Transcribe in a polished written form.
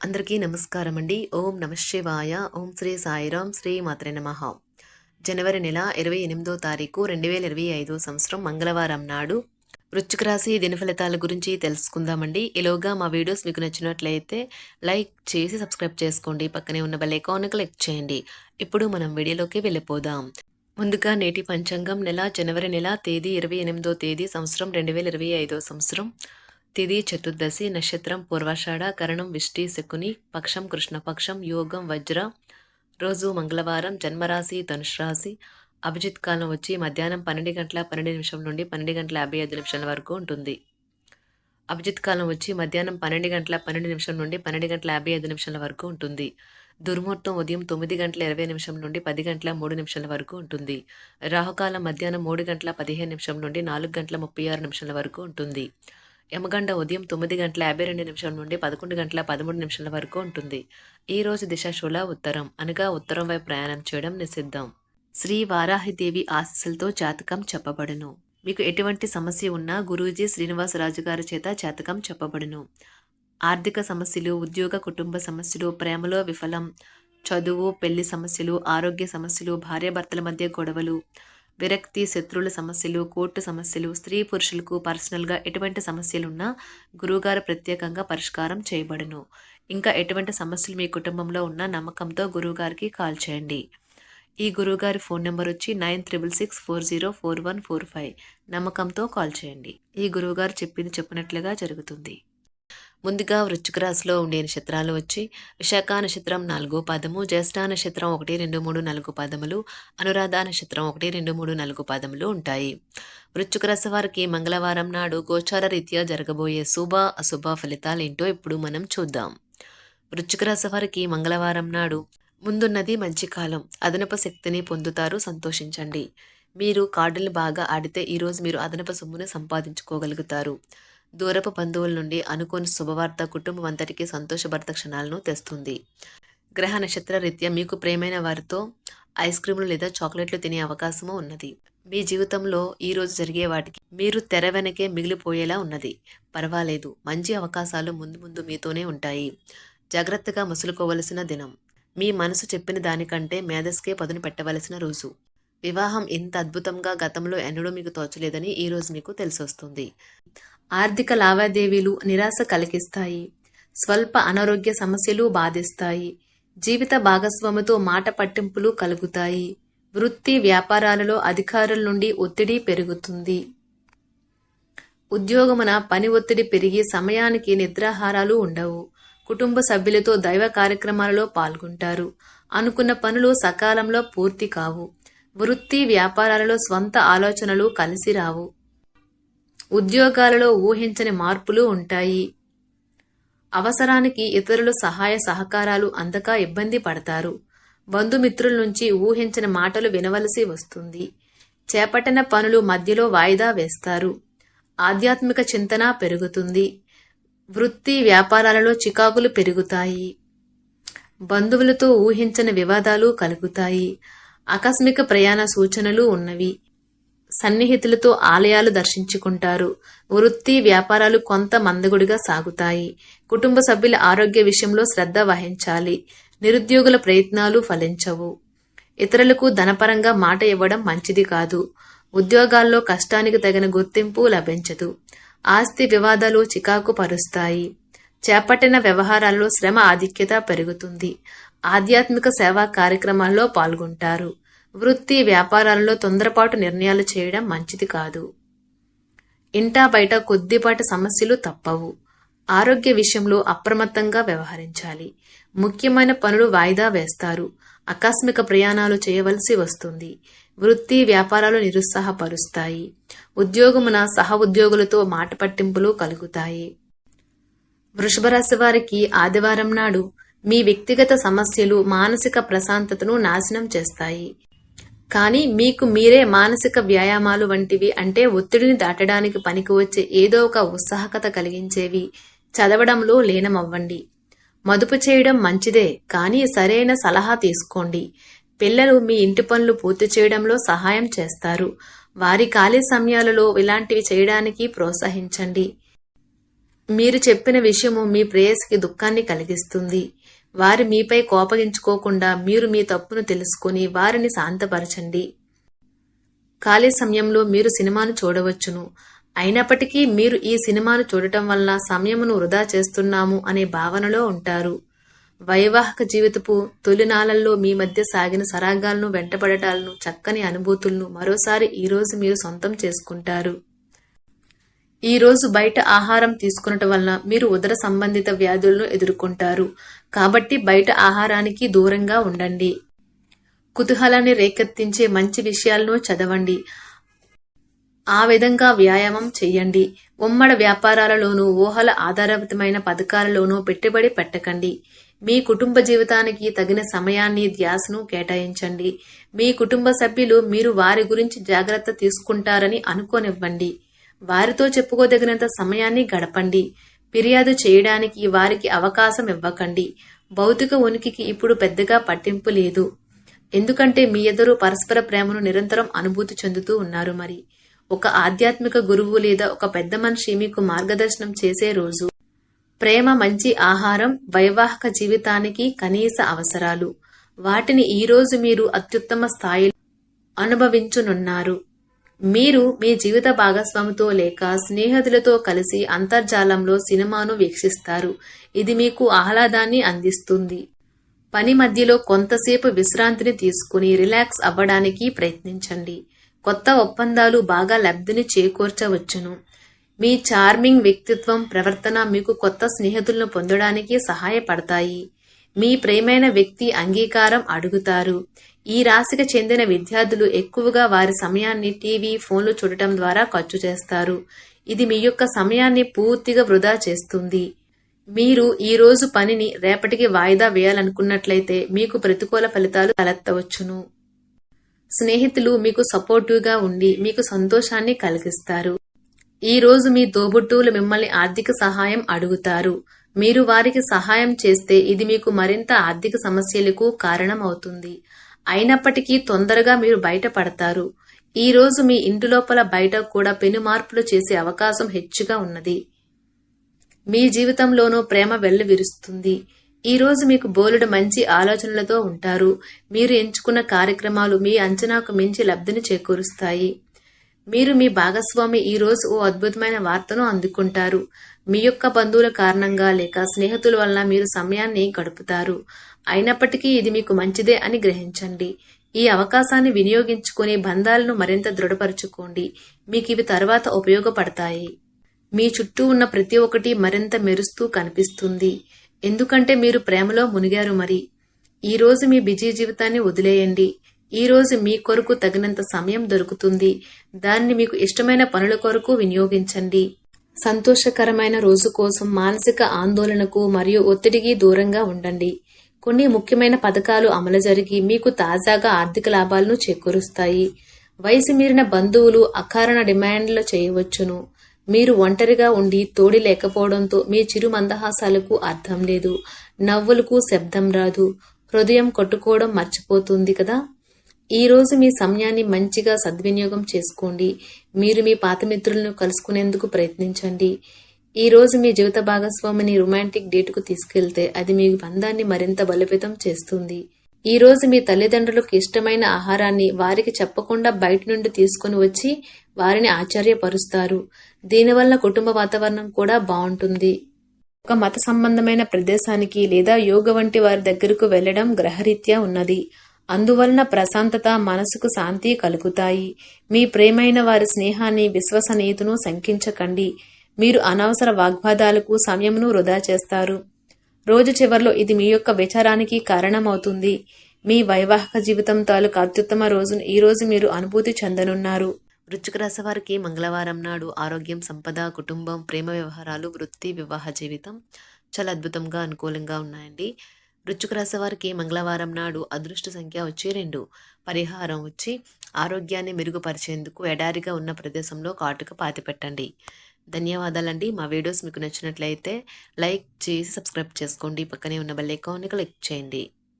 అందరికీ నమస్కారం అండి. ఓం నమః శివాయ. ఓం శ్రీ సాయిరాం. శ్రీ మాత్రే నమః. జనవరి నెల 28వ తారీఖు 2025 సంవత్సరం మంగళవారం నాడు వృశ్చిక రాశి దినఫలితాల గురించి తెలుసుకుందామండి. ఈలోగా మా వీడియోస్ మీకు నచ్చినట్లయితే లైక్ చేసి సబ్స్క్రైబ్ చేసుకోండి. పక్కనే ఉన్న బెల్ ఐకాన్ క్లిక్ చేయండి. ఇప్పుడు మనం వీడియోలోకి వెళ్ళిపోదాం. ముందుగా నేటి పంచాంగం జనవరి నెల తేదీ 28వ తేదీ సంవత్సరం 2025 సంవత్సరం. తిథి చతుర్దశి, నక్షత్రం పూర్వాషాఢ, కరణం విష్టి శకుని, పక్షం కృష్ణపక్షం, యోగం వజ్ర, రోజు మంగళవారం, జన్మరాశి ధనుష్ రాశి. అభిజిత్ కాలం వచ్చి మధ్యాహ్నం 12:12 నుండి 12:55 వరకు ఉంటుంది. అభిజిత్ కాలం వచ్చి మధ్యాహ్నం 12:12 నుండి 12:55 వరకు ఉంటుంది. దుర్ముహూర్తం ఉదయం 9:20 నుండి 10:03 వరకు ఉంటుంది. రాహుకాలం మధ్యాహ్నం 3:15 నుండి 4:36 వరకు ఉంటుంది. యమగండ ఉదయం 9:52 నుండి 11:13 వరకు ఉంటుంది. ఈ రోజు దిశ శూల ఉత్తరం, అనగా ఉత్తరం వైపు ప్రయాణం చేయడం నిషిద్ధం. శ్రీ వారాహిదేవి ఆశీస్సులతో జాతకం చెప్పబడును. మీకు ఎటువంటి సమస్య ఉన్నా గురూజీ శ్రీనివాసరాజు గారి చేత జాతకం చెప్పబడును. ఆర్థిక సమస్యలు, ఉద్యోగ కుటుంబ సమస్యలు, ప్రేమలో విఫలం, చదువు పెళ్లి సమస్యలు, ఆరోగ్య సమస్యలు, భార్యాభర్తల మధ్య గొడవలు, విరక్తి, శత్రువుల సమస్యలు, కోర్టు సమస్యలు, స్త్రీ పురుషులకు పర్సనల్గా ఎటువంటి సమస్యలున్నా గురువుగారు ప్రత్యేకంగా పరిష్కారం చేయబడును. ఇంకా ఎటువంటి సమస్యలు మీ కుటుంబంలో ఉన్న నమ్మకంతో గురువుగారికి కాల్ చేయండి. ఈ గురువుగారి ఫోన్ నెంబర్ వచ్చి 9666404145. నమ్మకంతో కాల్ చేయండి. ఈ గురువుగారు చెప్పినట్లుగా జరుగుతుంది. ముందుగా వృశ్చిక రాశిలో ఉండే నక్షత్రాలు వచ్చి విశాఖ నక్షత్రం 4వ పాదము, జ్యేష్ఠ నక్షత్రం 1, 2, 3, 4 పాదములు, అనురాధ నక్షత్రం 1, 2, 3, 4 పాదములు ఉంటాయి. వృశ్చిక రాశి వారికి మంగళవారం నాడు గోచార రీత్యా జరగబోయే శుభ అశుభ ఫలితాలేంటో ఇప్పుడు మనం చూద్దాం. వృశ్చిక రాశి వారికి మంగళవారం నాడు ముందున్నది మంచి కాలం. అదనపు శక్తిని పొందుతారు, సంతోషించండి. మీరు కార్డులు బాగా ఆడితే ఈరోజు మీరు అదనపు సొమ్మును సంపాదించుకోగలుగుతారు. దూరపు బంధువుల నుండి అనుకోని శుభవార్త కుటుంబం అంతటికీ సంతోషభరిత క్షణాలను తెస్తుంది. గ్రహ నక్షత్ర రీత్యా మీకు ప్రేమైన వారితో ఐస్ క్రీములు లేదా చాక్లెట్లు తినే అవకాశము ఉన్నది. మీ జీవితంలో ఈరోజు జరిగే వాటికి మీరు తెర వెనకే మిగిలిపోయేలా ఉన్నది. పర్వాలేదు, మంచి అవకాశాలు ముందు ముందు మీతోనే ఉంటాయి. జాగ్రత్తగా మసులుకోవలసిన దినం. మీ మనసు చెప్పిన దానికంటే మేధస్కే పదును పెట్టవలసిన రోజు. వివాహం ఇంత అద్భుతంగా గతంలో ఎన్నడూ మీకు తోచలేదని ఈరోజు మీకు తెలిసొస్తుంది. ఆర్థిక లావాదేవీలు నిరాశ కలిగిస్తాయి. స్వల్ప అనారోగ్య సమస్యలు బాధిస్తాయి. జీవిత భాగస్వామితో మాట పట్టింపులు కలుగుతాయి. వృత్తి వ్యాపారాలలో అధికారుల నుండి ఒత్తిడి పెరుగుతుంది. ఉద్యోగమున పని ఒత్తిడి పెరిగి సమయానికి నిద్రాహారాలు ఉండవు. కుటుంబ సభ్యులతో దైవ కార్యక్రమాలలో పాల్గొంటారు. అనుకున్న పనులు సకాలంలో పూర్తి కావు. వృత్తి వ్యాపారాలలో స్వంత ఆలోచనలు కలిసి రావు. ఉద్యోగాలలో ఊహించని మార్పులు ఉంటాయి. అవసరానికి ఇతరులు సహాయ సహకారాలు అందక ఇబ్బంది పడతారు. బంధుమిత్రుల నుంచి ఊహించని మాటలు వినవలసి వస్తుంది. చేపట్టిన పనులు మధ్యలో వాయిదా వేస్తారు. ఆధ్యాత్మిక చింతన పెరుగుతుంది. వృత్తి వ్యాపారాలలో చికాకులు పెరుగుతాయి. బంధువులతో ఊహించని వివాదాలు కలుగుతాయి. ఆకస్మిక ప్రయాణ సూచనలు ఉన్నవి. సన్నిహితులతో ఆలయాలు దర్శించుకుంటారు. వృత్తి వ్యాపారాలు కొంత మందగుడిగా సాగుతాయి. కుటుంబ సభ్యుల ఆరోగ్య విషయంలో శ్రద్ధ వహించాలి. నిరుద్యోగుల ప్రయత్నాలు ఫలించవు. ఇతరులకు ధనపరంగా మాట ఇవ్వడం మంచిది కాదు. ఉద్యోగాల్లో కష్టానికి తగిన గుర్తింపు లభించదు. ఆస్తి వివాదాలు చికాకు పరుస్తాయి. చేపట్టిన వ్యవహారాల్లో శ్రమ ఆధిక్యత పెరుగుతుంది. ఆధ్యాత్మిక సేవా కార్యక్రమాల్లో పాల్గొంటారు. వృత్తి వ్యాపారాలలో తొందరపాటు నిర్ణయాలు చేయడం మంచిది కాదు. ఇంటా బయట కొద్దిపాటి సమస్యలు తప్పవు. ఆరోగ్య విషయంలో అప్రమత్తంగా వ్యవహరించాలి. ముఖ్యమైన పనులు వాయిదా వేస్తారు. ఆకస్మిక ప్రయాణాలు చేయవలసి వస్తుంది. వృత్తి వ్యాపారాలు నిరుత్సాహపరుస్తాయి. ఉద్యోగమున సహ ఉద్యోగులతో మాట పట్టింపులు కలుగుతాయి. వృషభ రాశి వారికి ఆదివారం నాడు మీ వ్యక్తిగత సమస్యలు మానసిక ప్రశాంతతను నాశనం చేస్తాయి. కానీ మీకు మీరే మానసిక వ్యాయామాలు వంటివి, అంటే ఒత్తిడిని దాటడానికి పనికి వచ్చే ఏదో ఒక ఉత్సాహకత కలిగించేవి చదవడంలో లీనమవ్వండి. మదుపు చేయడం మంచిదే, కానీ సరైన సలహా తీసుకోండి. పిల్లలు మీ ఇంటి పనులు పూర్తి చేయడంలో సహాయం చేస్తారు. వారి ఖాళీ సమయాలలో ఇలాంటివి చేయడానికి ప్రోత్సహించండి. మీరు చెప్పిన విషయము మీ ప్రేయసికి దుఃఖాన్ని కలిగిస్తుంది. వారి మీపై కోపగించుకోకుండా మీరు మీ తప్పును తెలుసుకుని వారిని శాంతపరచండి. ఖాళీ సమయంలో మీరు సినిమాను చూడవచ్చును. అయినప్పటికీ మీరు ఈ సినిమాను చూడటం వల్ల సమయమును వృధా చేస్తున్నాము అనే భావనలో ఉంటారు. వైవాహిక జీవితపు తొలినాళ్లలో మీ మధ్య సాగిన సరాగాలను, వెంటబడటాలను, చక్కని అనుభూతులను మరోసారి ఈరోజు మీరు సొంతం చేసుకుంటారు. ఈ రోజు బయట ఆహారం తీసుకునటం వలన మీరు ఉదర సంబంధిత వ్యాధులను ఎదుర్కొంటారు. కాబట్టి బయట ఆహారానికి దూరంగా ఉండండి. కుతూహలాన్ని రేకెత్తించే మంచి విషయాలను చదవండి. ఆ విధంగా వ్యాయామం చెయ్యండి. ఉమ్మడి వ్యాపారాలలోనూ ఊహల ఆధారితమైన పథకాలలోనూ పెట్టుబడి పెట్టకండి. మీ కుటుంబ జీవితానికి తగిన సమయాన్ని, ధ్యాసను కేటాయించండి. మీ కుటుంబ సభ్యులు మీరు వారి గురించి జాగ్రత్త తీసుకుంటారని అనుకోనివ్వండి. వారితో చెప్పుకోదగినంత సమయాన్ని గడపండి. ఫిర్యాదు చేయడానికి వారికి అవకాశం ఇవ్వకండి. భౌతిక ఉనికికి ఇప్పుడు పెద్దగా పట్టింపు లేదు. ఎందుకంటే మీ ఇద్దరు పరస్పర ప్రేమను నిరంతరం అనుభూతి చెందుతూ ఉన్నారు. మరి ఒక ఆధ్యాత్మిక గురువు లేదా ఒక పెద్ద మనిషి మీకు మార్గదర్శనం చేసే రోజు. ప్రేమ, మంచి ఆహారం వైవాహిక జీవితానికి కనీస అవసరాలు. వాటిని ఈరోజు మీరు అత్యుత్తమ స్థాయిలో అనుభవించునున్నారు. మీరు మీ జీవిత భాగస్వామితో లేక స్నేహితులతో కలిసి అంతర్జాలంలో సినిమాను వీక్షిస్తారు. ఇది మీకు ఆహ్లాదాన్ని అందిస్తుంది. పని మధ్యలో కొంతసేపు విశ్రాంతిని తీసుకుని రిలాక్స్ అవ్వడానికి ప్రయత్నించండి. కొత్త ఒప్పందాలు బాగా లబ్ధిని చేకూర్చవచ్చును. మీ చార్మింగ్ వ్యక్తిత్వం, ప్రవర్తన మీకు కొత్త స్నేహితులను పొందడానికి సహాయపడతాయి. మీ ప్రియమైన వ్యక్తి అంగీకారం అడుగుతారు. ఈ రాశికి చెందిన విద్యార్థులు ఎక్కువగా వారి సమయాన్ని టీవీ, ఫోన్లు చూడటం ద్వారా ఖర్చు చేస్తారు. ఇది మీ యొక్క సమయాన్ని పూర్తిగా వృధా చేస్తుంది. మీరు ఈ రోజు పనిని రేపటికి వాయిదా వేయాలనుకున్నట్లయితే మీకు ప్రతికూల ఫలితాలు తలెత్తవచ్చును. స్నేహితులు మీకు సపోర్టివ్గా ఉండి మీకు సంతోషాన్ని కలిగిస్తారు. ఈ రోజు మీ తోబుట్టువులు మిమ్మల్ని ఆర్థిక సహాయం అడుగుతారు. మీరు వారికి సహాయం చేస్తే ఇది మీకు మరింత ఆర్థిక సమస్యలకు కారణం అవుతుంది. అయినప్పటికీ తొందరగా మీరు బయటపడతారు. ఈ రోజు మీ ఇంటి లోపల బయట కూడా పెను మార్పులు చేసే అవకాశం హెచ్చుగా ఉన్నది. మీ జీవితంలోనూ ప్రేమ వెల్లువిరుస్తుంది. ఈ రోజు మీకు బోలెడు మంచి ఆలోచనలతో ఉంటారు. మీరు ఎంచుకున్న కార్యక్రమాలు మీ అంచనాకు మించి లబ్ధిని చేకూరుస్తాయి. మీరు మీ భాగస్వామి ఈ రోజు ఓ అద్భుతమైన వార్తను అందుకుంటారు. మీ యొక్క బంధువుల కారణంగా లేక స్నేహితుల వలన మీరు సమయాన్ని గడుపుతారు. అయినప్పటికీ ఇది మీకు మంచిదే అని గ్రహించండి. ఈ అవకాశాన్ని వినియోగించుకుని బంధాలను మరింత దృఢపరచుకోండి. మీకు ఇవి తర్వాత ఉపయోగపడతాయి. మీ చుట్టూ ఉన్న ప్రతి ఒక్కటి మరింత మెరుస్తూ కనిపిస్తుంది. ఎందుకంటే మీరు ప్రేమలో మునిగారు. మరి ఈ రోజు మీ బిజీ జీవితాన్ని వదిలేయండి. ఈ రోజు మీ కొరకు తగినంత సమయం దొరుకుతుంది. దాన్ని మీకు ఇష్టమైన పనుల కొరకు వినియోగించండి. సంతోషకరమైన రోజు కోసం మానసిక ఆందోళనకు మరియు ఒత్తిడికి దూరంగా ఉండండి. కొన్ని ముఖ్యమైన పథకాలు అమలు జరిగి మీకు తాజాగా ఆర్థిక లాభాలను చేకూరుస్తాయి. వయసు మీరిన బంధువులు అకారణ డిమాండ్లు చేయవచ్చును. మీరు ఒంటరిగా ఉండి తోడి లేకపోవడంతో మీ చిరు మందహాసాలకు అర్థం లేదు. నవ్వులకు శబ్దం రాదు. హృదయం కొట్టుకోవడం మర్చిపోతుంది కదా. ఈ రోజు మీ సమయాన్ని మంచిగా సద్వినియోగం చేసుకోండి. మీరు మీ పాత మిత్రులను కలుసుకునేందుకు ప్రయత్నించండి. ఈ రోజు మీ జీవిత భాగస్వామిని రొమాంటిక్ డేటుకు తీసుకెళ్తే అది మీ బంధాన్ని మరింత బలోపేతం చేస్తుంది. ఈ రోజు మీ తల్లిదండ్రులకు ఇష్టమైన ఆహారాన్ని వారికి చెప్పకుండా బయట నుండి తీసుకుని వచ్చి వారిని ఆశ్చర్యపరుస్తారు. దీనివల్ల కుటుంబ వాతావరణం కూడా బాగుంటుంది. ఒక మత సంబంధమైన ప్రదేశానికి లేదా యోగ వంటి వారి దగ్గరకు వెళ్లడం గ్రహరీత్యా ఉన్నది. అందువలన ప్రశాంతత, మనసుకు శాంతి కలుగుతాయి. మీ ప్రేమైన వారి స్నేహాన్ని, విశ్వసనీయతను శంకించకండి. మీరు అనవసర వాగ్వాదాలకు సమయమును వృధా చేస్తారు. రోజు చివర్లో ఇది మీ యొక్క విచారానికి కారణమవుతుంది. మీ వైవాహిక జీవితం తాలూకు అత్యుత్తమ రోజును ఈ రోజు మీరు అనుభూతి చెందనున్నారు. వృశ్చిక రాశి వారికి మంగళవారం నాడు ఆరోగ్యం, సంపద, కుటుంబం, ప్రేమ వ్యవహారాలు, వృత్తి, వివాహ జీవితం చాలా అద్భుతంగా అనుకూలంగా ఉన్నాయండి. వృశ్చిక రాశి వారికి మంగళవారం నాడు అదృష్ట సంఖ్య వచ్చి 2. పరిహారం వచ్చి ఆరోగ్యాన్ని మెరుగుపరిచేందుకు ఎడారిగా ఉన్న ప్రదేశంలో కాటుక పాతిపెట్టండి. ధన్యవాదాలండి. మా వీడియోస్ మీకు నచ్చినట్లయితే లైక్ చేసి సబ్స్క్రైబ్ చేసుకోండి. పక్కనే ఉన్న బెల్ ఐకాన్ని క్లిక్ చేయండి.